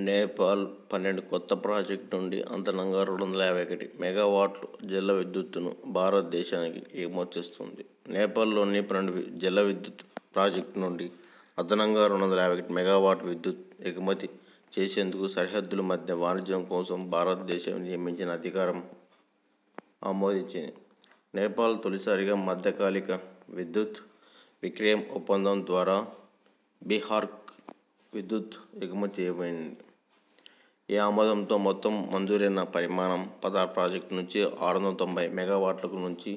నేపాల్ 12 కొత్త ప్రాజెక్టు నుండి అదనంగా 251 మెగావాట్ల జల విద్యుత్తును భారతదేశానికి ఎగుమతి చేస్తుంది. నేపాల్లోని 12 జల విద్యుత్ ప్రాజెక్టుల నుండి అదనంగా 251 మెగావాట్ల విద్యుత్ ఎగుమతి చేసేందుకు సరిహద్దుల మధ్య వాణిజ్యం కోసం భారతదేశం నియమించిన అధికారం ఆమోదించింది. నేపాల్ తొలిసారిగా మధ్యకాలిక విద్యుత్ విక్రయం ఒప్పందం ద్వారా బీహార్కు విద్యుత్ ఎగుమతి చేయబడింది. ఈ ఆమోదంతో మొత్తం మంజూరైన పరిమాణం 16 ప్రాజెక్టుల నుంచి 690 మెగావాట్లకు నుంచి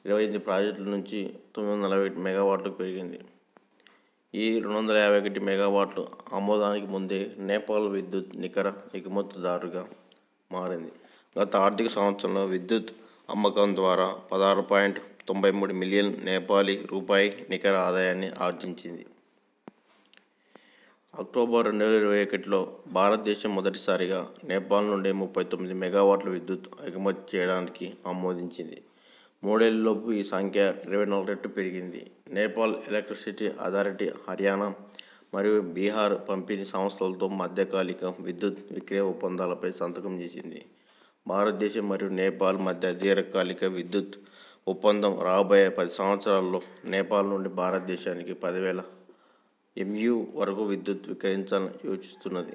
28 ప్రాజెక్టుల నుంచి 941 మెగావాట్లకు పెరిగింది. ఈ 251 మెగావాట్ల ఆమోదానికి ముందే నేపాల్ విద్యుత్ నికర ఎగుమతిదారుగా మారింది. గత ఆర్థిక సంవత్సరంలో విద్యుత్ అమ్మకం ద్వారా 16.93 మిలియన్ నేపాలీ రూపాయి నికర ఆదాయాన్ని ఆర్జించింది. అక్టోబర్ 2021లో భారతదేశం మొదటిసారిగా నేపాల్ నుండి 39 మెగావాట్ల విద్యుత్ ఎగుమతి చేయడానికి ఆమోదించింది. మూడేళ్లలోపు ఈ సంఖ్య 24 రెట్లు పెరిగింది. నేపాల్ ఎలక్ట్రిసిటీ అథారిటీ హర్యానా మరియు బీహార్ పంపిణీ సంస్థలతో మధ్యకాలిక విద్యుత్ విక్రయ ఒప్పందాలపై సంతకం చేసింది. భారతదేశం మరియు నేపాల్ మధ్య దీర్ఘకాలిక విద్యుత్ ఒప్పందం రాబోయే 10 సంవత్సరాల్లో నేపాల్ నుండి భారతదేశానికి 10,000 MU వరకు విద్యుత్ విక్రయించాలని యోచిస్తున్నది.